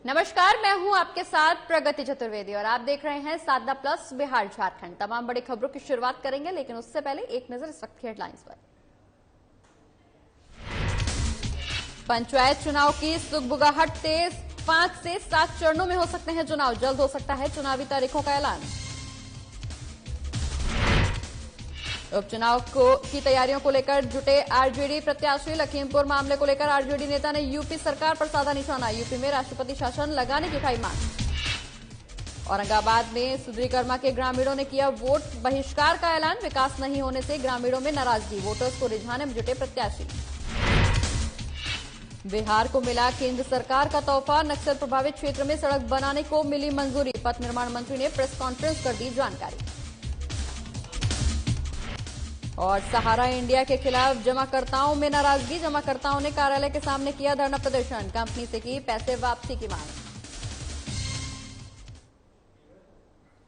नमस्कार, मैं हूं आपके साथ प्रगति चतुर्वेदी और आप देख रहे हैं साधना प्लस बिहार झारखंड। तमाम बड़ी खबरों की शुरुआत करेंगे, लेकिन उससे पहले एक नजर इस वक्त की हेडलाइंस पर। पंचायत चुनाव की सुगबुगाहट तेज, 5 से 7 चरणों में हो सकते हैं चुनाव। जल्द हो सकता है चुनावी तारीखों का ऐलान। उपचुनाव की तैयारियों को लेकर जुटे आरजेडी प्रत्याशी। लखीमपुर मामले को लेकर आरजेडी नेता ने यूपी सरकार पर साधा निशाना। यूपी में राष्ट्रपति शासन लगाने की उठाई मांग। औरंगाबाद में सुद्रीकर्मा के ग्रामीणों ने किया वोट बहिष्कार का ऐलान। विकास नहीं होने से ग्रामीणों में नाराजगी, वोटर्स को रिझाने में जुटे प्रत्याशी। बिहार को मिला केंद्र सरकार का तोहफा। नक्सल प्रभावित क्षेत्र में सड़क बनाने को मिली मंजूरी। पथ निर्माण मंत्री ने प्रेस कॉन्फ्रेंस कर दी जानकारी। और सहारा इंडिया के खिलाफ जमाकर्ताओं में नाराजगी। जमाकर्ताओं ने कार्यालय के सामने किया धरना प्रदर्शन। कंपनी से की पैसे वापसी की मांग।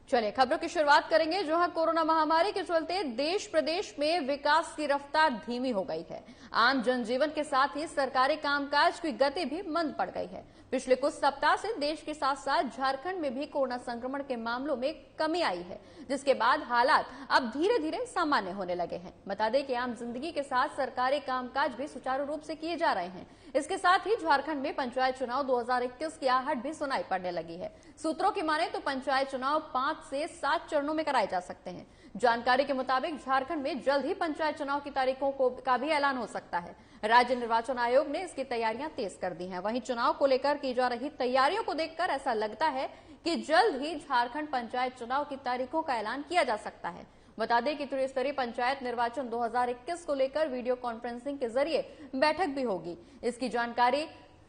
चलिए खबरों की शुरुआत करेंगे। जहां कोरोना महामारी के चलते देश प्रदेश में विकास की रफ्तार धीमी हो गई है। आम जनजीवन के साथ ही सरकारी कामकाज की गति भी मंद पड़ गई है। पिछले कुछ सप्ताह से देश के साथ साथ झारखंड में भी कोरोना संक्रमण के मामलों में कमी आई है, जिसके बाद हालात अब धीरे धीरे सामान्य होने लगे हैं। बता दें कि आम जिंदगी के साथ सरकारी कामकाज भी सुचारू रूप से किए जा रहे हैं। इसके साथ ही झारखंड में पंचायत चुनाव 2021 की आहट भी सुनाई पड़ने लगी है। सूत्रों की माने तो पंचायत चुनाव 5 से 7 चरणों में कराए जा सकते हैं। जानकारी के मुताबिक झारखंड में जल्द ही पंचायत चुनाव की तारीखों का भी ऐलान हो सकता है। राज्य निर्वाचन आयोग ने इसकी तैयारियां तेज कर दी हैं। वहीं चुनाव को लेकर की जा रही तैयारियों को देखकर ऐसा लगता है कि जल्द ही झारखंड पंचायत चुनाव की तारीखों का ऐलान किया जा सकता है। बता दें कि त्रिस्तरीय पंचायत निर्वाचन 2021 को लेकर वीडियो कॉन्फ्रेंसिंग के जरिए बैठक भी होगी। इसकी जानकारी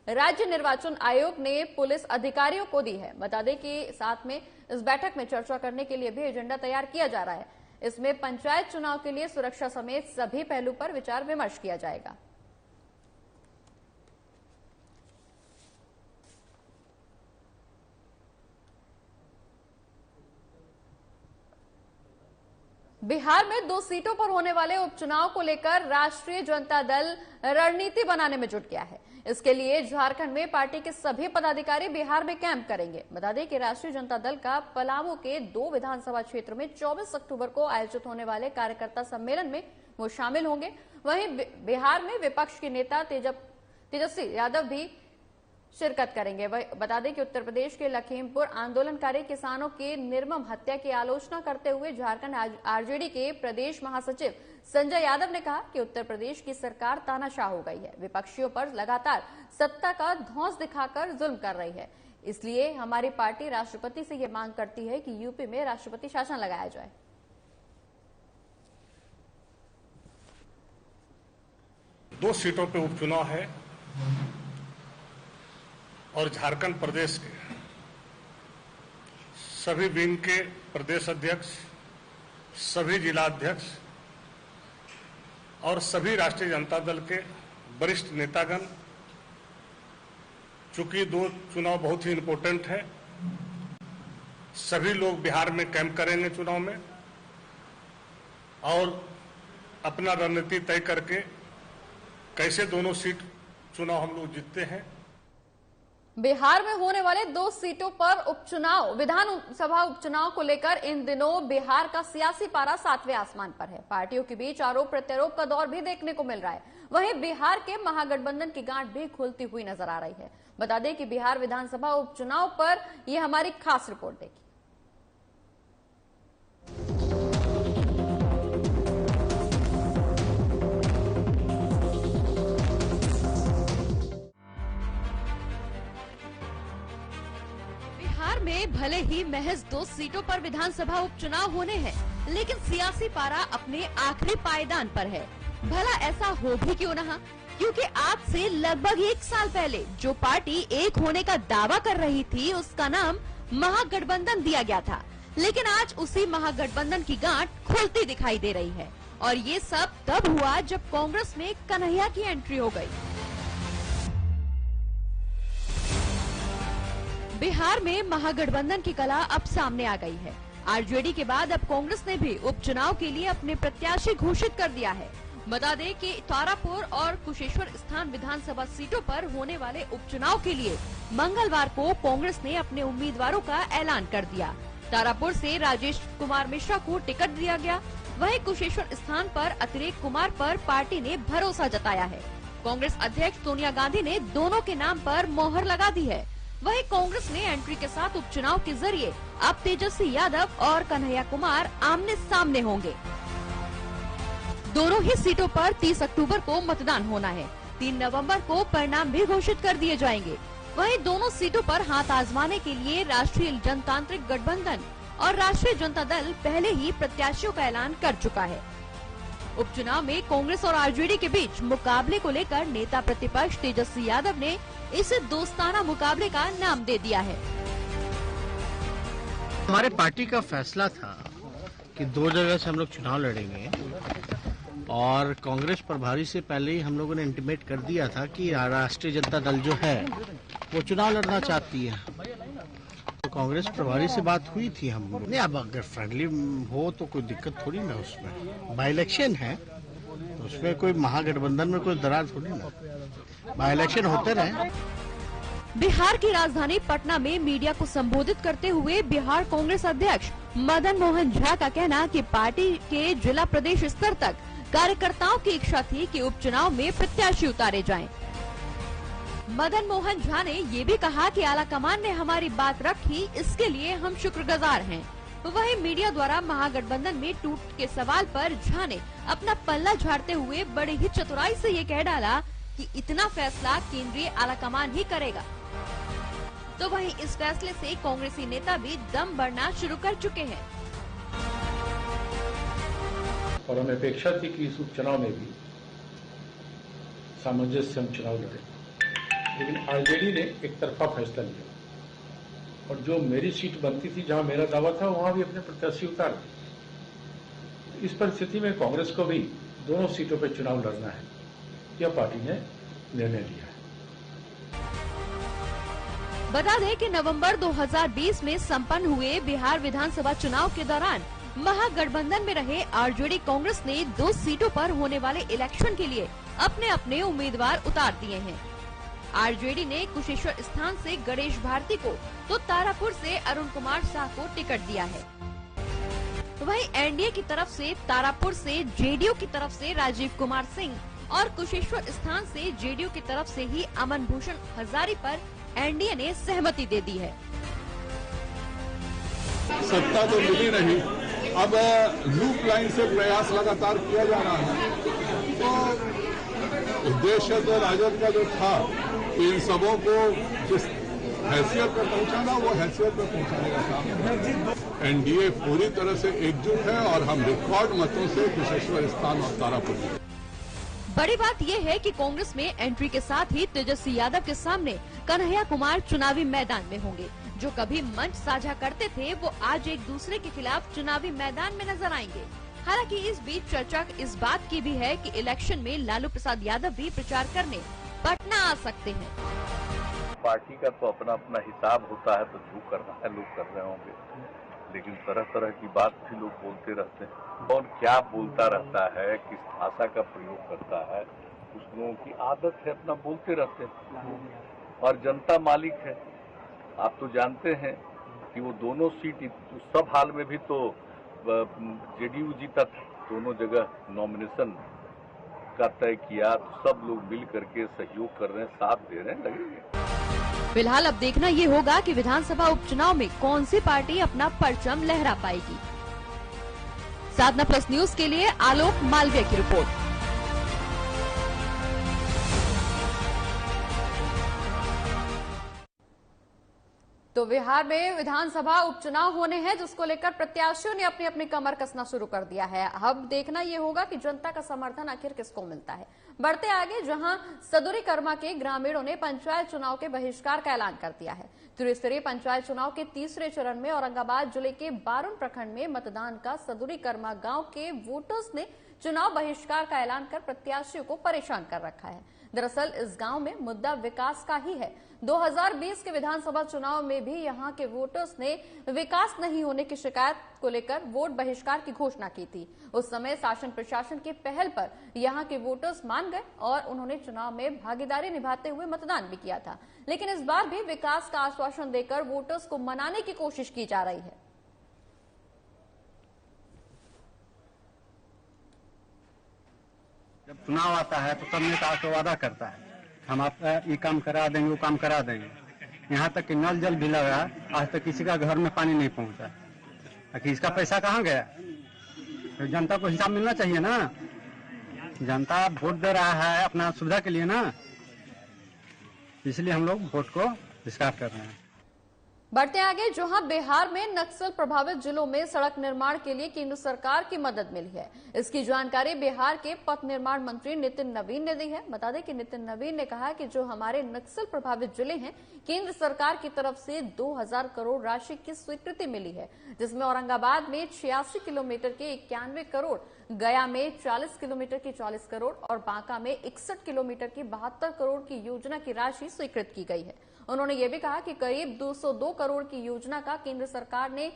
राज्य निर्वाचन आयोग ने पुलिस अधिकारियों को दी है। बता दें कि साथ में इस बैठक में चर्चा करने के लिए भी एजेंडा तैयार किया जा रहा है। इसमें पंचायत चुनाव के लिए सुरक्षा समेत सभी पहलू पर विचार विमर्श किया जाएगा। बिहार में 2 सीटों पर होने वाले उपचुनाव को लेकर राष्ट्रीय जनता दल रणनीति बनाने में जुट गया है। इसके लिए झारखंड में पार्टी के सभी पदाधिकारी बिहार में कैंप करेंगे। बता दें कि राष्ट्रीय जनता दल का पलामू के 2 विधानसभा क्षेत्र में 24 अक्टूबर को आयोजित होने वाले कार्यकर्ता सम्मेलन में वो शामिल होंगे। वहीं बिहार में विपक्ष के नेता तेजस्वी यादव भी शिरकत करेंगे। बता दें कि उत्तर प्रदेश के लखीमपुर आंदोलनकारी किसानों की निर्मम हत्या की आलोचना करते हुए झारखंड आरजेडी के प्रदेश महासचिव संजय यादव ने कहा कि उत्तर प्रदेश की सरकार तानाशाह हो गई है, विपक्षियों पर लगातार सत्ता का धौंस दिखाकर जुल्म कर रही है। इसलिए हमारी पार्टी राष्ट्रपति से यह मांग करती है कि यूपी में राष्ट्रपति शासन लगाया जाए। 2 सीटों पर उपचुनाव है और झारखंड प्रदेश के सभी विंग के प्रदेश अध्यक्ष, सभी जिलाध्यक्ष और सभी राष्ट्रीय जनता दल के वरिष्ठ नेतागण, चूंकि 2 चुनाव बहुत ही इंपॉर्टेंट है, सभी लोग बिहार में कैंप करेंगे चुनाव में और अपना रणनीति तय करके कैसे दोनों सीट चुनाव हम लोग जीतते हैं। बिहार में होने वाले 2 सीटों पर उपचुनाव, विधानसभा उपचुनाव को लेकर इन दिनों बिहार का सियासी पारा 7वें आसमान पर है। पार्टियों के बीच आरोप प्रत्यारोप का दौर भी देखने को मिल रहा है। वहीं बिहार के महागठबंधन की गांठ भी खुलती हुई नजर आ रही है। बता दें कि बिहार विधानसभा उपचुनाव पर यह हमारी खास रिपोर्ट देखिए। में भले ही महज 2 सीटों पर विधानसभा उपचुनाव होने हैं, लेकिन सियासी पारा अपने आखिरी पायदान पर है। भला ऐसा हो भी क्यों ना, क्योंकि आज से लगभग 1 साल पहले जो पार्टी एक होने का दावा कर रही थी, उसका नाम महागठबंधन दिया गया था। लेकिन आज उसी महागठबंधन की गांठ खुलती दिखाई दे रही है और ये सब तब हुआ जब कांग्रेस में कन्हैया की एंट्री हो गई। बिहार में महागठबंधन की कला अब सामने आ गई है। आरजेडी के बाद अब कांग्रेस ने भी उपचुनाव के लिए अपने प्रत्याशी घोषित कर दिया है। बता दें कि तारापुर और कुशेश्वर स्थान विधानसभा सीटों पर होने वाले उपचुनाव के लिए मंगलवार को कांग्रेस ने अपने उम्मीदवारों का ऐलान कर दिया। तारापुर से राजेश कुमार मिश्रा को टिकट दिया गया। वहीं कुशेश्वर स्थान पर अतिरेक कुमार पर पार्टी ने भरोसा जताया है। कांग्रेस अध्यक्ष सोनिया गांधी ने दोनों के नाम पर मोहर लगा दी है। वहीं कांग्रेस ने एंट्री के साथ उपचुनाव के जरिए अब तेजस्वी यादव और कन्हैया कुमार आमने सामने होंगे। दोनों ही सीटों पर 30 अक्टूबर को मतदान होना है। 3 नवंबर को परिणाम भी घोषित कर दिए जाएंगे। वहीं दोनों सीटों पर हाथ आजमाने के लिए राष्ट्रीय जनतांत्रिक गठबंधन और राष्ट्रीय जनता दल पहले ही प्रत्याशियों का ऐलान कर चुका है। उपचुनाव में कांग्रेस और आरजेडी के बीच मुकाबले को लेकर नेता प्रतिपक्ष तेजस्वी यादव ने इसे दोस्ताना मुकाबले का नाम दे दिया है। हमारे पार्टी का फैसला था कि 2 जगह से हम लोग चुनाव लड़ेंगे और कांग्रेस प्रभारी से पहले ही हम लोगों ने इंटीमेट कर दिया था कि राष्ट्रीय जनता दल जो है वो चुनाव लड़ना चाहती है। तो कांग्रेस प्रभारी से बात हुई थी हम लोग ने। अब अगर फ्रेंडली हो तो कोई दिक्कत थोड़ी ना, उसमें बाई इलेक्शन है तो उसमें कोई महागठबंधन में कोई दरार थोड़ी ना, बाई इलेक्शन होते रहे। बिहार की राजधानी पटना में मीडिया को संबोधित करते हुए बिहार कांग्रेस अध्यक्ष मदन मोहन झा का कहना कि पार्टी के जिला प्रदेश स्तर तक कार्यकर्ताओं की इच्छा थी कि उपचुनाव में प्रत्याशी उतारे जाएं। मदन मोहन झा ने ये भी कहा कि आलाकमान ने हमारी बात रखी, इसके लिए हम शुक्रगुजार हैं। वहीं मीडिया द्वारा महागठबंधन में टूट के सवाल पर झा ने अपना पल्ला झाड़ते हुए बड़ी ही चतुराई से ये कह डाला कि इतना फैसला केंद्रीय आलाकमान ही करेगा। तो वहीं इस फैसले से कांग्रेसी नेता भी दम बढ़ना शुरू कर चुके हैं। और हमें अपेक्षा थी कि इस उपचुनाव में भी सामंजस्य हम चुनाव लड़े, लेकिन आरजेडी ने एक तरफा फैसला लिया और जो मेरी सीट बनती थी, जहां मेरा दावा था, वहां भी अपने प्रत्याशी उतार दिए। इस परिस्थिति में कांग्रेस को भी दोनों सीटों पर चुनाव लड़ना है, यह पार्टी ने निर्णय लिया है। बता दें कि नवंबर 2020 में संपन्न हुए बिहार विधानसभा चुनाव के दौरान महागठबंधन में रहे आरजेडी कांग्रेस ने 2 सीटों पर होने वाले इलेक्शन के लिए अपने अपने उम्मीदवार उतार दिए हैं। आरजेडी ने कुशेश्वर स्थान से गणेश भारती को तो तारापुर से अरुण कुमार शाह को टिकट दिया है। वहीं एनडीए की तरफ से तारापुर से जेडीयू की तरफ से राजीव कुमार सिंह और कुशेश्वर स्थान से जेडीयू की तरफ से ही अमन भूषण हजारी पर एनडीए ने सहमति दे दी है। सत्ता तो मिली नहीं, अब लूप लाइन से प्रयास लगातार किया जा रहा है। तो उद्देश्य तो राजद का जो था, इन सबों को जिस हैसियत पर पहुंचाना, वो हैसियत पर पहुंचाने का काम है। एनडीए पूरी तरह से एकजुट है और हम रिकॉर्ड मतों से कुशेश्वर स्थान और तारापुर। बड़ी बात यह है कि कांग्रेस में एंट्री के साथ ही तेजस्वी यादव के सामने कन्हैया कुमार चुनावी मैदान में होंगे। जो कभी मंच साझा करते थे, वो आज एक दूसरे के खिलाफ चुनावी मैदान में नजर आएंगे। हालांकि इस बीच चर्चा इस बात की भी है कि इलेक्शन में लालू प्रसाद यादव भी प्रचार करने पटना आ सकते हैं। पार्टी का तो अपना अपना हिसाब होता है, तो जो करना है लोग कर रहे होंगे, लेकिन तरह तरह की बात भी लोग बोलते रहते हैं। कौन क्या बोलता रहता है, किस भाषा का प्रयोग करता है, कुछ लोगों की आदत है, अपना बोलते रहते हैं और जनता मालिक है। आप तो जानते हैं कि वो दोनों सीट सब हाल में भी तो जेडीयू जीता था, दोनों जगह नॉमिनेशन का तय किया, तो सब लोग मिल करके सहयोग कर रहे हैं, साथ दे रहे हैं, लगेंगे। फिलहाल अब देखना ये होगा कि विधानसभा उपचुनाव में कौन सी पार्टी अपना परचम लहरा पाएगी। साधना प्लस न्यूज के लिए आलोक मालवीय की रिपोर्ट। तो बिहार में विधानसभा उपचुनाव होने हैं, जिसको लेकर प्रत्याशियों ने अपनी अपनी कमर कसना शुरू कर दिया है। अब देखना यह होगा कि जनता का समर्थन आखिर किसको मिलता है। बढ़ते आगे, जहां सदुरी कर्मा के ग्रामीणों ने पंचायत चुनाव के बहिष्कार का ऐलान कर दिया है। त्रिस्तरीय पंचायत चुनाव के तीसरे चरण में औरंगाबाद जिले के बारुण प्रखंड में मतदान का सदुरी कर्मा गांव के वोटर्स ने चुनाव बहिष्कार का ऐलान कर प्रत्याशियों को परेशान कर रखा है। दरअसल इस गांव में मुद्दा विकास का ही है। 2020 के विधानसभा चुनाव में भी यहां के वोटर्स ने विकास नहीं होने की शिकायत को लेकर वोट बहिष्कार की घोषणा की थी। उस समय शासन प्रशासन की पहल पर यहां के वोटर्स मान गए और उन्होंने चुनाव में भागीदारी निभाते हुए मतदान भी किया था। लेकिन इस बार भी विकास का आश्वासन देकर वोटर्स को मनाने की कोशिश की जा रही है। जब चुनाव आता है तो सब नेता आके वादा करता है, हम आपका ये काम करा देंगे, वो काम करा देंगे। यहाँ तक कि नल जल भी लगा, आज तक किसी का घर में पानी नहीं पहुंचा। आखिर इसका पैसा कहाँ गया? तो जनता को हिसाब मिलना चाहिए ना। जनता वोट दे रहा है अपना सुविधा के लिए ना, इसलिए हम लोग वोट को बहिष्कार कर रहे हैं। बढ़ते आगे, जहां बिहार में नक्सल प्रभावित जिलों में सड़क निर्माण के लिए केंद्र सरकार की मदद मिली है। इसकी जानकारी बिहार के पथ निर्माण मंत्री नितिन नवीन ने दी है। बता दें कि नितिन नवीन ने कहा कि जो हमारे नक्सल प्रभावित जिले हैं, केंद्र सरकार की तरफ से 2000 करोड़ राशि की स्वीकृति मिली है, जिसमें औरंगाबाद में 86 किलोमीटर के 91 करोड़, गया में 40 किलोमीटर की 40 करोड़ और बांका में 61 किलोमीटर की 72 करोड़ की योजना की राशि स्वीकृत की गई है। उन्होंने ये भी कहा कि करीब 202 करोड़ की योजना का केंद्र सरकार ने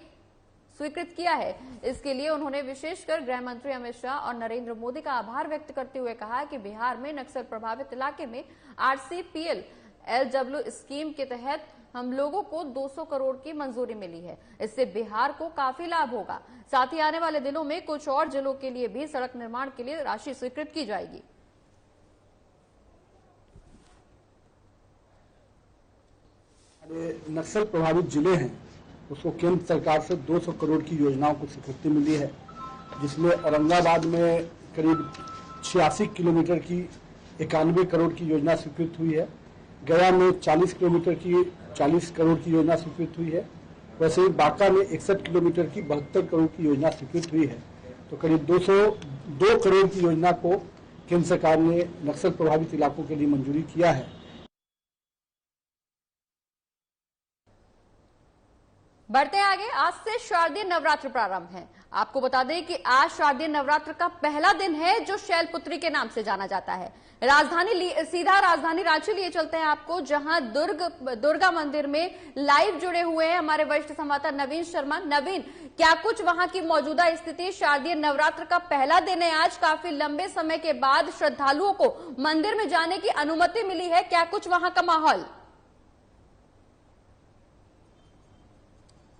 स्वीकृत किया है। इसके लिए उन्होंने विशेषकर गृह मंत्री अमित शाह और नरेंद्र मोदी का आभार व्यक्त करते हुए कहा कि बिहार में नक्सल प्रभावित इलाके में RCPL LW स्कीम के तहत हम लोगों को 200 करोड़ की मंजूरी मिली है। इससे बिहार को काफी लाभ होगा। साथ ही आने वाले दिनों में कुछ और जिलों के लिए भी सड़क निर्माण के लिए राशि स्वीकृत की जाएगी। नक्सल प्रभावित जिले हैं, उसको केंद्र सरकार से 200 करोड़ की योजनाओं को स्वीकृति मिली है, जिसमें औरंगाबाद में करीब 86 किलोमीटर की 91 करोड़ की योजना स्वीकृत हुई है, गया में 40 किलोमीटर की 40 करोड़ की योजना स्वीकृत हुई है, वैसे ही बांका में 61 किलोमीटर की 72 करोड़ की योजना स्वीकृत हुई है। तो करीब 202 करोड़ की योजना को केंद्र सरकार ने नक्सल प्रभावित इलाकों के लिए मंजूरी किया है। बढ़ते आगे, आज से शारदीय नवरात्र प्रारंभ है। आपको बता दें कि आज शारदीय नवरात्र का पहला दिन है, जो शैलपुत्री के नाम से जाना जाता है। सीधा राजधानी रांची लिए चलते हैं आपको, जहां दुर्गा मंदिर में लाइव जुड़े हुए हैं हमारे वरिष्ठ संवाददाता नवीन शर्मा। नवीन, क्या कुछ वहां की मौजूदा स्थिति? शारदीय नवरात्र का पहला दिन है आज, काफी लंबे समय के बाद श्रद्धालुओं को मंदिर में जाने की अनुमति मिली है, क्या कुछ वहां का माहौल?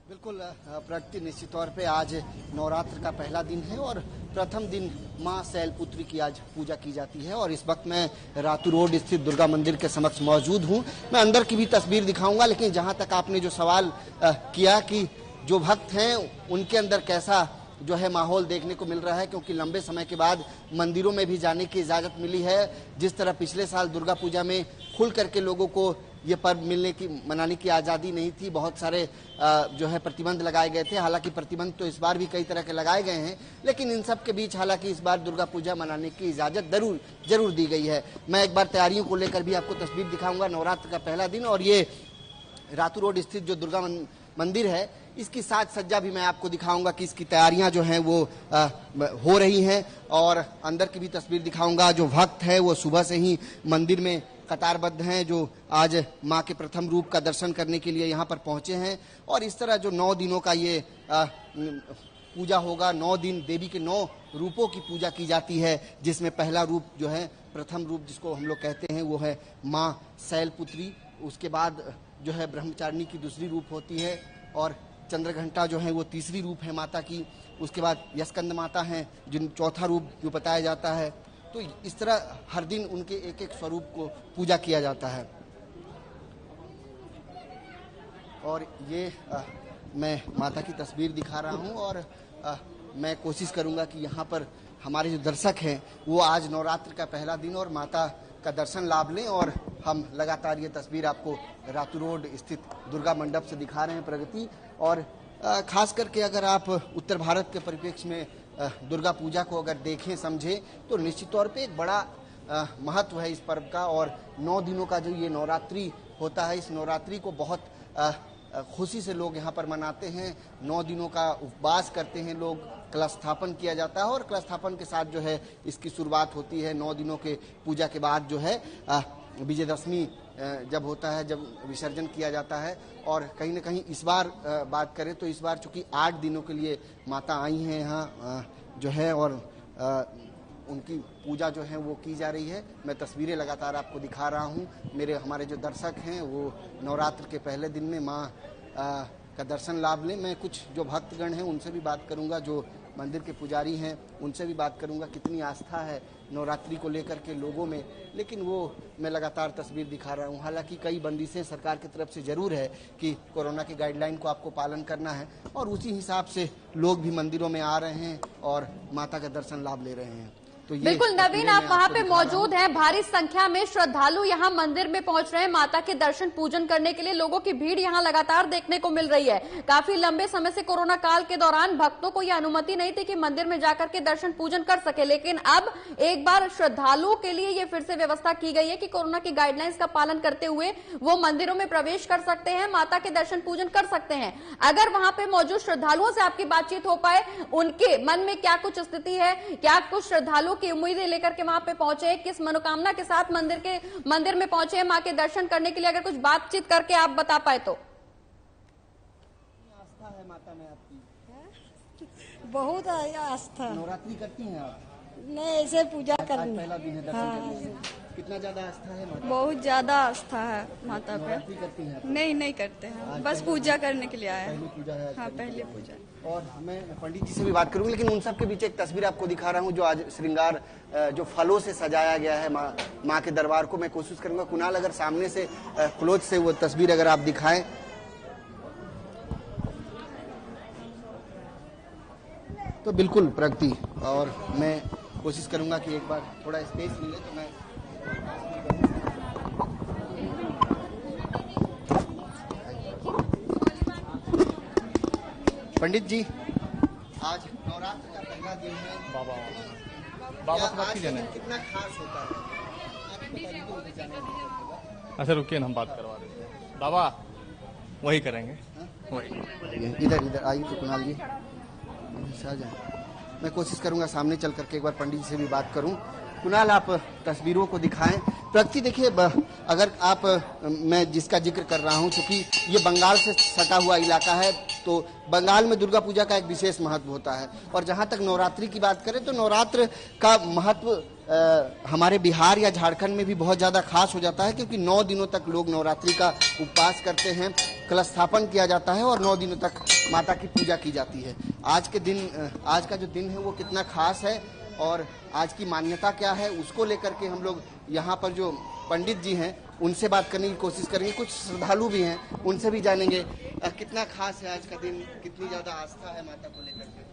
बिल्कुल प्रगति, निश्चित तौर पे आज नवरात्र का पहला दिन है और प्रथम दिन मां शैलपुत्री की आज पूजा की जाती है। और इस वक्त मैं रातू रोड स्थित दुर्गा मंदिर के समक्ष मौजूद हूं। मैं अंदर की भी तस्वीर दिखाऊंगा, लेकिन जहां तक आपने जो सवाल किया कि जो भक्त हैं उनके अंदर कैसा जो है माहौल देखने को मिल रहा है, क्योंकि लंबे समय के बाद मंदिरों में भी जाने की इजाजत मिली है। जिस तरह पिछले साल दुर्गा पूजा में खुल करके लोगों को ये पर्व मनाने की आज़ादी नहीं थी, बहुत सारे जो है प्रतिबंध लगाए गए थे। हालांकि प्रतिबंध तो इस बार भी कई तरह के लगाए गए हैं, लेकिन इन सब के बीच हालांकि इस बार दुर्गा पूजा मनाने की इजाजत जरूर दी गई है। मैं एक बार तैयारियों को लेकर भी आपको तस्वीर दिखाऊंगा। नवरात्र का पहला दिन और ये रातू रोड स्थित जो दुर्गा मंदिर है, इसकी साज सज्जा भी मैं आपको दिखाऊंगा कि इसकी तैयारियां जो हैं वो हो रही हैं। और अंदर की भी तस्वीर दिखाऊंगा। जो भक्त है वो सुबह से ही मंदिर में कतारबद्ध हैं, जो आज मां के प्रथम रूप का दर्शन करने के लिए यहां पर पहुंचे हैं। और इस तरह जो 9 दिनों का ये पूजा होगा, 9 दिन देवी के 9 रूपों की पूजा की जाती है, जिसमें पहला रूप जो है, प्रथम रूप जिसको हम लोग कहते हैं, वो है मां शैलपुत्री। उसके बाद जो है ब्रह्मचारिणी की दूसरी रूप होती है और चंद्रघंटा जो है वो तीसरी रूप है माता की। उसके बाद यशकंद माता हैं, जिन चौथा रूप जो बताया जाता है। तो इस तरह हर दिन उनके एक एक स्वरूप को पूजा किया जाता है। और ये मैं माता की तस्वीर दिखा रहा हूँ और मैं कोशिश करूँगा कि यहाँ पर हमारे जो दर्शक हैं वो आज नवरात्र का पहला दिन और माता का दर्शन लाभ लें। और हम लगातार ये तस्वीर आपको रातू रोड स्थित दुर्गा मंडप से दिखा रहे हैं प्रगति। और खास करके अगर आप उत्तर भारत के परिप्रेक्ष्य में दुर्गा पूजा को अगर देखें समझें तो निश्चित तौर पे एक बड़ा महत्व है इस पर्व का। और 9 दिनों का जो ये नवरात्रि होता है, इस नवरात्रि को बहुत खुशी से लोग यहाँ पर मनाते हैं। 9 दिनों का उपवास करते हैं लोग, कलश स्थापन किया जाता है और कलश स्थापन के साथ जो है इसकी शुरुआत होती है। 9 दिनों के पूजा के बाद जो है विजयदशमी जब होता है, जब विसर्जन किया जाता है। और कहीं ना कहीं इस बार बात करें तो इस बार चूंकि 8 दिनों के लिए माता आई हैं यहाँ जो है, और उनकी पूजा जो है वो की जा रही है। मैं तस्वीरें लगातार आपको दिखा रहा हूँ। हमारे जो दर्शक हैं वो नवरात्र के पहले दिन में माँ का दर्शन लाभ लें। मैं कुछ जो भक्तगण हैं उनसे भी बात करूँगा, जो मंदिर के पुजारी हैं उनसे भी बात करूंगा, कितनी आस्था है नवरात्रि को लेकर के लोगों में। लेकिन वो मैं लगातार तस्वीर दिखा रहा हूँ। हालांकि कई बंदिशें सरकार की तरफ से जरूर है कि कोरोना की गाइडलाइन को आपको पालन करना है, और उसी हिसाब से लोग भी मंदिरों में आ रहे हैं और माता का दर्शन लाभ ले रहे हैं। तो बिल्कुल नवीन, आप वहां पे मौजूद हैं। भारी संख्या में श्रद्धालु यहां मंदिर में पहुंच रहे हैं माता के दर्शन पूजन करने के लिए। लोगों की भीड़ यहां लगातार देखने को मिल रही है। काफी लंबे समय से कोरोना काल के दौरान भक्तों को यह अनुमति नहीं थी कि मंदिर में जाकर के दर्शन पूजन कर सके, लेकिन अब एक बार श्रद्धालुओं के लिए ये फिर से व्यवस्था की गई है कि कोरोना की गाइडलाइंस का पालन करते हुए वो मंदिरों में प्रवेश कर सकते हैं, माता के दर्शन पूजन कर सकते हैं। अगर वहां पे मौजूद श्रद्धालुओं से आपकी बातचीत हो पाए, उनके मन में क्या कुछ स्थिति है, क्या कुछ श्रद्धालु की उम्मीदें लेकर के वहां पे पहुंचे, किस मनोकामना के साथ मंदिर में पहुंचे मां के दर्शन करने के लिए, अगर कुछ बातचीत करके आप बता पाए तो। आस्था है माता में आपकी? बहुत आस्था। नवरात्रि करती हैं आप? नहीं, ऐसे पूजा करनी। पहला दिन है दर्शन करने के। कितना ज्यादा आस्था है माता? बहुत ज्यादा आस्था है माता पे। नवरात्रि करती हैं? नहीं करते हैं, बस पूजा करने के लिए आए हैं। पहली पूजा है? हाँ, पहले पूजा। और मैं पंडित जी से भी बात करूंगी, लेकिन उन सब के बीच एक तस्वीर आपको दिखा रहा हूं जो आज श्रृंगार जो फलों से सजाया गया है माँ के दरबार को। मैं कोशिश करूंगा कुणाल अगर सामने से क्लोज से वो तस्वीर अगर आप दिखाएं। तो बिल्कुल प्रगति, और मैं कोशिश करूंगा कि एक बार थोड़ा स्पेस मिले तो मैं पंडित जी, आज नवरात्र का पहला दिन है। बाबा आज कितना खास होता है? अच्छा रुकिए ना, हम बात करवा देते हैं। बाबा वही करेंगे, वही। इधर आइए तो कुणाल जी आ जाए। मैं कोशिश करूंगा सामने चल करके एक बार पंडित जी से भी बात करूं। कुणाल, आप तस्वीरों को दिखाएं। प्रगति देखिए, अगर आप मैं जिसका जिक्र कर रहा हूं, क्योंकि ये बंगाल से सटा हुआ इलाका है, तो बंगाल में दुर्गा पूजा का एक विशेष महत्व होता है। और जहां तक नवरात्रि की बात करें तो नवरात्र का महत्व हमारे बिहार या झारखंड में भी बहुत ज़्यादा खास हो जाता है, क्योंकि 9 दिनों तक लोग नवरात्रि का उपवास करते हैं, कलश स्थापन किया जाता है और 9 दिनों तक माता की पूजा की जाती है। आज का जो दिन है वो कितना खास है और आज की मान्यता क्या है, उसको लेकर के हम लोग यहाँ पर जो पंडित जी हैं उनसे बात करने की कोशिश करेंगे। कुछ श्रद्धालु भी हैं, उनसे भी जानेंगे कितना खास है आज का दिन, कितनी ज्यादा आस्था है माता को लेकर के।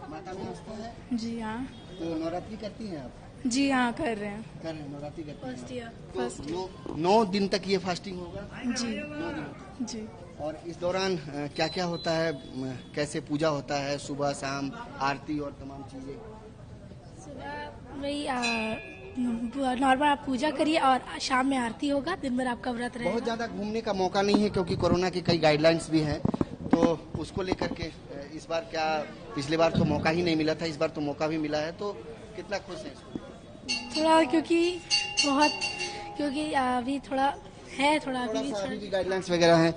माता में आस्था है? जी हाँ। तो नवरात्रि करती हैं आप? जी हाँ, कर रहे हैं। नवरात्रि करती हैं? First year. 9 दिन तक ये फास्टिंग होगा? जी। 9 दिन। जी। और इस दौरान क्या क्या होता है, कैसे पूजा होता है, सुबह शाम आरती और तमाम चीजें? सुबह वही नॉर्मल आप पूजा करिए और शाम में आरती होगा, दिन भर आपका व्रत रहेगा। बहुत ज्यादा घूमने का मौका नहीं है क्योंकि कोरोना की कई गाइडलाइंस भी हैं, तो उसको लेकर के इस बार क्या, पिछले बार तो मौका ही नहीं मिला था, इस बार तो मौका भी मिला है, तो कितना खुश है इसको? थोड़ा क्योंकि अभी थोड़ा अभी गाइडलाइंस वगैरह है।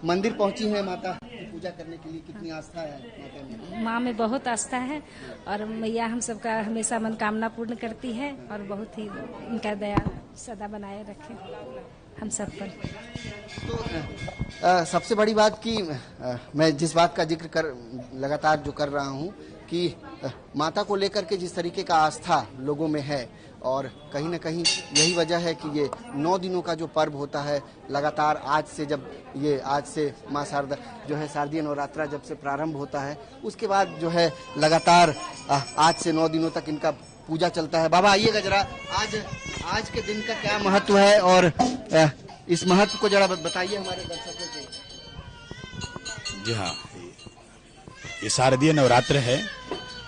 मंदिर पहुंची है माता पूजा करने के लिए, कितनी आस्था है माता में? माँ में बहुत आस्था है और मैया हम सबका हमेशा मनोकामना पूर्ण करती है और बहुत ही उनका दया सदा बनाए रखे हम सब पर। तो सबसे बड़ी बात कि मैं जिस बात का जिक्र लगातार जो कर रहा हूँ कि माता को लेकर के जिस तरीके का आस्था लोगों में है, और कहीं ना कहीं यही वजह है कि ये 9 दिनों का जो पर्व होता है लगातार आज से माँ शारदा जो है शारदीय नवरात्रा जब से प्रारंभ होता है, उसके बाद जो है लगातार आज से 9 दिनों तक इनका पूजा चलता है। बाबा आइएगा जरा, आज के दिन का क्या महत्व है और इस महत्व को जरा बताइए हमारे दर्शकों को। जी हाँ, ये शारदीय नवरात्र है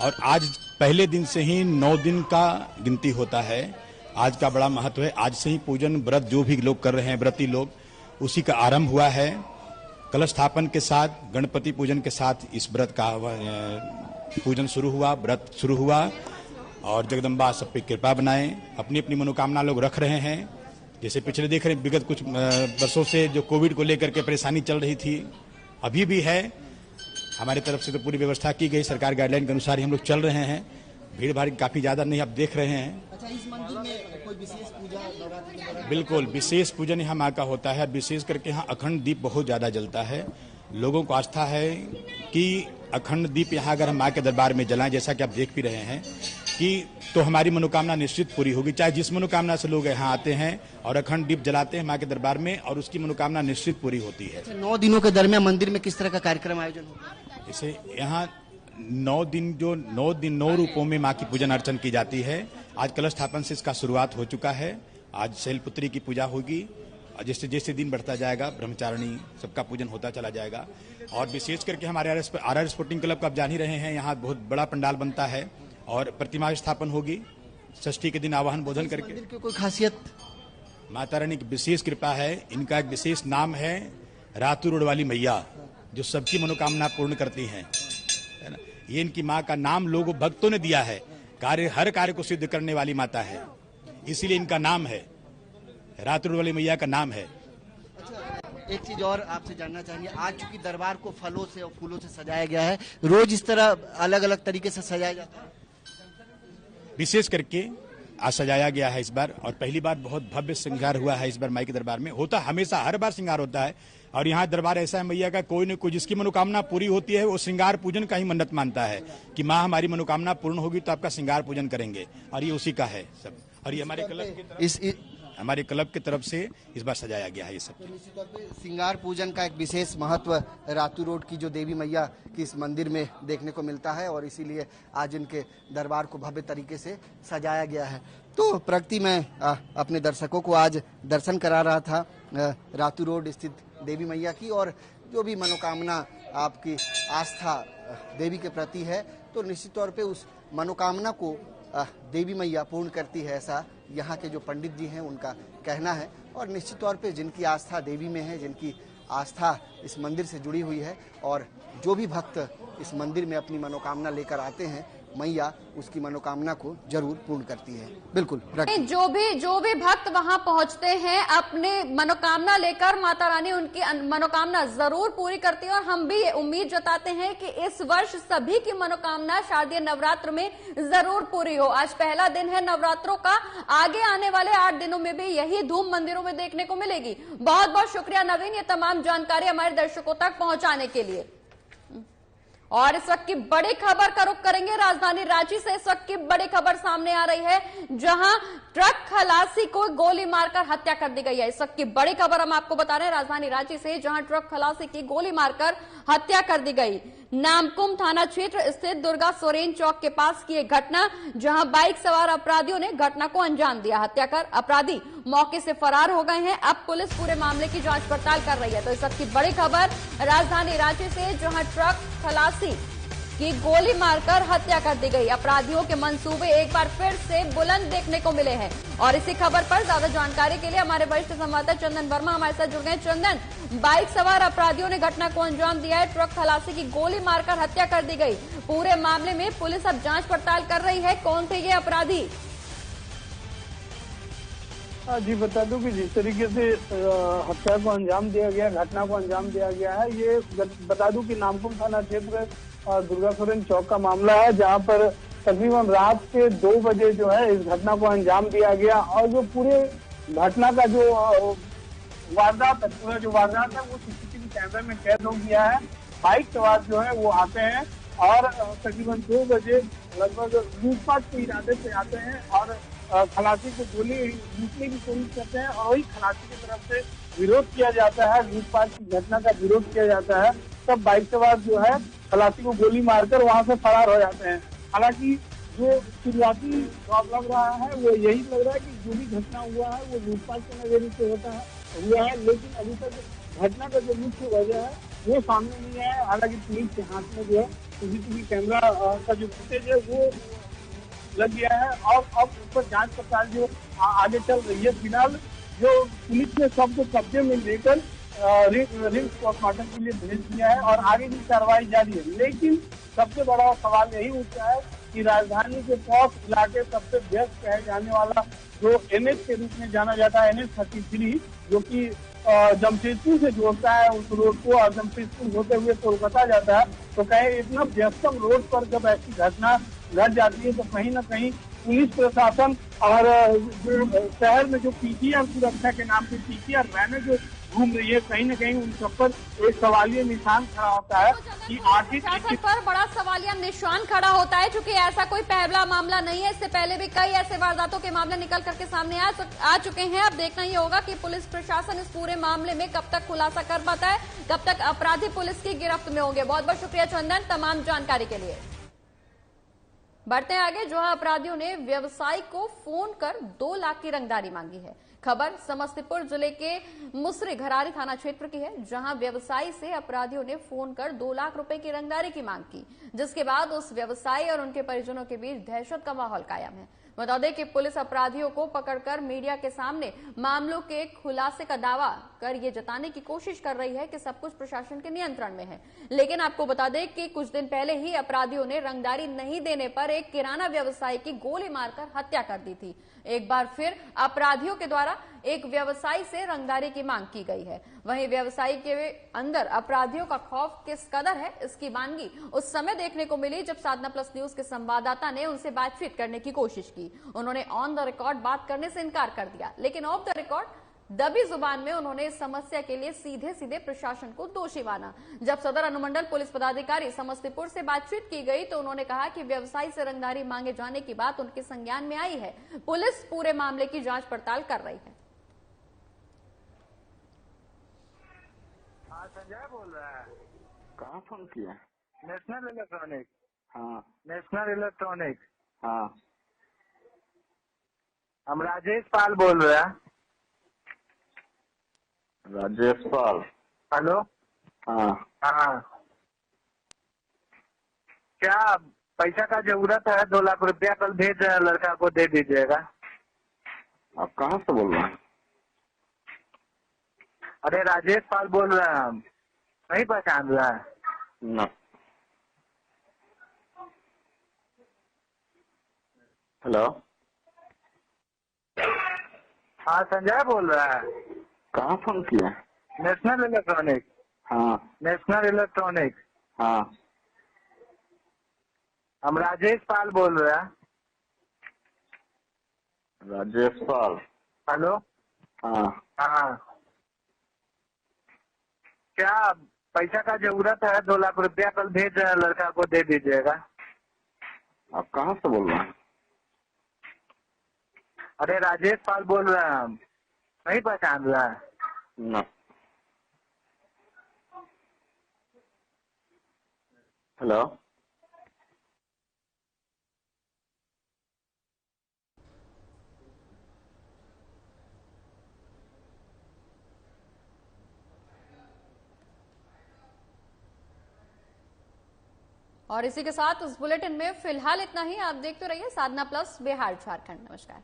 और आज पहले दिन से ही 9 दिन का गिनती होता है। आज का बड़ा महत्व है। आज से ही पूजन व्रत जो भी लोग कर रहे हैं, व्रती लोग, उसी का आरंभ हुआ है। कलश स्थापन के साथ, गणपति पूजन के साथ इस व्रत का पूजन शुरू हुआ, व्रत शुरू हुआ और जगदम्बा सब पे कृपा बनाए। अपनी अपनी मनोकामना लोग रख रहे हैं। जैसे पिछले देख रहे हैं, विगत कुछ वर्षों से जो कोविड को लेकर के परेशानी चल रही थी, अभी भी है। हमारी तरफ से तो पूरी व्यवस्था की गई, सरकार गाइडलाइन के अनुसार ही हम लोग चल रहे हैं। भीड़ भाड़ काफी ज्यादा नहीं, आप देख रहे हैं। अच्छा, इस मंदिर में कोई विशेष पूजा नवरात्रि के दौरान? बिल्कुल विशेष पूजन यहाँ माँ का होता है। विशेष करके यहाँ अखंड दीप बहुत ज्यादा जलता है। लोगों को आस्था है कि अखंड दीप यहाँ अगर हम माँ के दरबार में जलाएं, जैसा कि आप देख भी रहे हैं, कि तो हमारी मनोकामना निश्चित पूरी होगी। चाहे जिस मनोकामना से लोग यहाँ आते हैं और अखंड दीप जलाते हैं माँ के दरबार में, और उसकी मनोकामना निश्चित पूरी होती है। 9 दिनों के दरमियान मंदिर में किस तरह का कार्यक्रम आयोजन होगा? जैसे यहाँ 9 दिन 9 रूपों में माँ की पूजन अर्चन की जाती है। आज कलश स्थापन से इसका शुरुआत हो चुका है। आज शैलपुत्री की पूजा होगी और जैसे जैसे दिन बढ़ता जाएगा ब्रह्मचारिणी सबका पूजन होता चला जाएगा। और विशेष करके हमारे आर स्पोर्टिंग क्लब का आप जान ही रहे हैं, यहाँ बहुत बड़ा पंडाल बनता है और प्रतिमा स्थापन होगी षष्ठी के दिन आवाहन बोधन करके। मंदिर की कोई खासियत? माता रानी की विशेष कृपा है। इनका एक विशेष नाम है रातू रोड वाली मैया, जो सबकी मनोकामना पूर्ण करती हैं। ये इनकी माँ का नाम लोगों भक्तों ने दिया है। हर कार्य को सिद्ध करने वाली माता है, इसीलिए इनका नाम है, रातू रोड वाली मैया का नाम है। अच्छा, एक चीज और आपसे जानना चाहेंगे। आज चूंकि दरबार को फलों से और फूलों से सजाया गया है, रोज इस तरह अलग अलग तरीके से सजाया जाता है? विशेष करके आज सजाया गया है इस बार, और पहली बार बहुत भव्य श्रृंगार हुआ है इस बार माई के दरबार में। होता हमेशा हर बार श्रृंगार होता है, और यहाँ दरबार ऐसा है मैया का, कोई न कोई जिसकी मनोकामना पूरी होती है वो श्रृंगार पूजन का ही मन्नत मानता है कि माँ हमारी मनोकामना पूर्ण होगी तो आपका श्रृंगार पूजन करेंगे, और ये उसी का है सब। और ये हमारे क्लब की तरफ से इस बार सजाया गया है ये सब। निश्चित तौर पे श्रृंगार पूजन का एक विशेष महत्व रातू रोड की जो देवी मैया की इस मंदिर में देखने को मिलता है, और इसीलिए आज इनके दरबार को भव्य तरीके से सजाया गया है। तो प्रगति में अपने दर्शकों को आज दर्शन करा रहा था रातू रोड स्थित देवी मैया की, और जो भी मनोकामना आपकी आस्था देवी के प्रति है, तो निश्चित तौर पे उस मनोकामना को देवी मैया पूर्ण करती है, ऐसा यहाँ के जो पंडित जी हैं उनका कहना है। और निश्चित तौर पे जिनकी आस्था देवी में है, जिनकी आस्था इस मंदिर से जुड़ी हुई है, और जो भी भक्त इस मंदिर में अपनी मनोकामना लेकर आते हैं, मैया उसकी मनोकामना को जरूर पूर्ण करती है। बिल्कुल, जो भी भक्त वहां पहुंचते हैं अपने मनोकामना लेकर, माता रानी उनकी मनोकामना जरूर पूरी करती है। और हम भी उम्मीद जताते हैं कि इस वर्ष सभी की मनोकामना शारदीय नवरात्र में जरूर पूरी हो। आज पहला दिन है नवरात्रों का, आगे आने वाले 8 दिनों में भी यही धूम मंदिरों में देखने को मिलेगी। बहुत बहुत शुक्रिया नवीन, ये तमाम जानकारी हमारे दर्शकों तक पहुंचाने के लिए। और इस वक्त की बड़ी खबर का रुख करेंगे राजधानी रांची से। इस वक्त की बड़ी खबर सामने आ रही है, जहां ट्रक खलासी को गोली मारकर हत्या कर दी गई है। इस वक्त की बड़ी खबर हम आपको बता रहे हैं राजधानी रांची से, जहां ट्रक खलासी की गोली मारकर हत्या कर दी गई। नामकुम थाना क्षेत्र स्थित दुर्गा सोरेन चौक के पास की एक घटना, जहां बाइक सवार अपराधियों ने घटना को अंजाम दिया। हत्या कर अपराधी मौके से फरार हो गए हैं। अब पुलिस पूरे मामले की जांच पड़ताल कर रही है। तो इस वक्त की बड़ी खबर राजधानी रांची से, जहां ट्रक खलासी की गोली मारकर हत्या कर दी गई। अपराधियों के मंसूबे एक बार फिर से बुलंद देखने को मिले हैं। और इसी खबर पर ज्यादा जानकारी के लिए हमारे वरिष्ठ संवाददाता चंदन वर्मा हमारे साथ जुड़ गए। चंदन, बाइक सवार अपराधियों ने घटना को अंजाम दिया है, ट्रक खलासी की गोली मारकर हत्या कर दी गई। पूरे मामले में पुलिस अब जांच पड़ताल कर रही है। कौन थे ये अपराधी? जी बता दूं कि जिस तरीके से हत्या को अंजाम दिया गया, घटना को अंजाम दिया गया है, ये बता दूं कि नामकुम थाना क्षेत्र दुर्गा सोरेन चौक का मामला है, जहां पर तकरीबन रात के 2 बजे जो है इस घटना को अंजाम दिया गया। और जो पूरे घटना का जो वारदात है, पूरा जो वारदात है वो सीसीटीवी कैमरे में कैद हो गया है। बाइक सवार जो है वो आते हैं और तकरीबन 2 बजे लगभग लूटपाट के इरादे से आते हैं और खलासी को गोली लूटने की कोशिश करते हैं, और वही खलासी की तरफ से विरोध किया जाता है, लूटपाट की घटना का विरोध किया जाता है। तब बाइक सवार जो है खलासी को गोली मारकर वहां से फरार हो जाते हैं। हालांकि जो शुरुआती जवाब लग रहा है वो यही लग रहा है कि जो भी घटना हुआ है वो लूटपाट के नजरिए से हुआ है, लेकिन अभी तक घटना का जो मुख्य वजह है वो सामने नहीं आया। हालांकि पुलिस के हाथ में जो है सीसीटीवी कैमरा का जो फुटेज है वो लग गया है, और अब उस पर जांच पड़ताल जो आगे चल रही है। फिलहाल जो पुलिस ने सबको कब्जे में लेकर रिम्स पोस्टमार्टम के लिए भेज दिया है और आगे की कार्रवाई जारी है। लेकिन सबसे बड़ा सवाल यही उठता है कि राजधानी के पॉश इलाके सबसे व्यस्त कहे जाने वाला जो NH के रूप में जाना जाता है, NH 33, जो कि जमशेदपुर से जोड़ता है उस रोड को, और जमशेदपुर होते हुए कोलकाता जाता है, तो कहे इतना व्यस्तम रोड पर जब ऐसी घटना घट जाती है तो कहीं न कहीं पुलिस प्रशासन और शहर में जो पीटीआर सुरक्षा के नाम पे पीटीआर वैनें जो घूम रही है, कहीं न कहीं उन सब पर एक सवालिया निशान खड़ा होता है कि आखिर प्रशासन पर बड़ा सवालिया निशान खड़ा होता है, क्योंकि ऐसा कोई पहला मामला नहीं है। इससे पहले भी कई ऐसे वारदातों के मामले निकल करके सामने आ चुके हैं। अब देखना ही होगा कि पुलिस प्रशासन इस पूरे मामले में कब तक खुलासा कर पाता है, कब तक अपराधी पुलिस की गिरफ्त में होंगे। बहुत बहुत शुक्रिया चंदन तमाम जानकारी के लिए। बढ़ते हैं आगे, जहां अपराधियों ने व्यवसायी को फोन कर 2 लाख की रंगदारी मांगी है। खबर समस्तीपुर जिले के मुसरी घरारी थाना क्षेत्र की है, जहां व्यवसायी से अपराधियों ने फोन कर 2 लाख रुपए की रंगदारी की मांग की, जिसके बाद उस व्यवसायी और उनके परिजनों के बीच दहशत का माहौल कायम है। बता दें कि पुलिस अपराधियों को पकड़कर मीडिया के सामने मामलों के खुलासे का दावा कर ये जताने की कोशिश कर रही है कि सब कुछ प्रशासन के नियंत्रण में है। लेकिन आपको बता दें कि कुछ दिन पहले ही अपराधियों ने रंगदारी नहीं देने पर एक किराना व्यवसायी की गोली मारकर हत्या कर दी थी। एक बार फिर अपराधियों के द्वारा एक व्यवसायी से रंगदारी की मांग की गई है। वहीं व्यवसायी के अंदर अपराधियों का खौफ किस कदर है, इसकी वानगी उस समय देखने को मिली जब साधना प्लस न्यूज के संवाददाता ने उनसे बातचीत करने की कोशिश की। उन्होंने ऑन द रिकॉर्ड बात करने से इनकार कर दिया, लेकिन ऑफ द रिकॉर्ड दबी जुबान में उन्होंने इस समस्या के लिए सीधे सीधे प्रशासन को दोषी माना। जब सदर अनुमंडल पुलिस पदाधिकारी समस्तीपुर से बातचीत की गई तो उन्होंने कहा कि व्यवसायी से रंगदारी मांगे जाने की बात उनके संज्ञान में आई है। पुलिस पूरे मामले की जांच पड़ताल कर रही है। संजय बोल रहा है। कहाँ फोन किया? National electronic. हाँ। National electronic. हाँ। हम राजेश पाल बोल रहे हैं। राजेश पाल। हेलो। हाँ। हाँ। क्या पैसा का जरूरत है? 2 लाख रुपया कल भेज रहे हैं, लड़का को दे दीजिएगा। आप कहाँ से बोल रहे हैं? अरे राजेश पाल बोल रहे हैं हम। नहीं पहचान रहा है? न। हेलो। हाँ संजय बोल रहा है। कहाँ फोन किया? National electronic. हाँ। National electronic. हाँ। हम राजेश पाल बोल रहे हैं। राजेश पाल। हेलो। हाँ। हाँ। क्या पैसा का जरूरत है? 2 लाख रुपया कल भेज रहे हैं, लड़का को दे दीजिएगा। आप कहाँ से बोल रहे हैं? अरे राजेश पाल बोल रहे हैं हम। नहीं पहचान रहा है? न। हेलो। और इसी के साथ इस बुलेटिन में फिलहाल इतना ही। आप देखते रहिए साधना प्लस बिहार झारखंड। नमस्कार।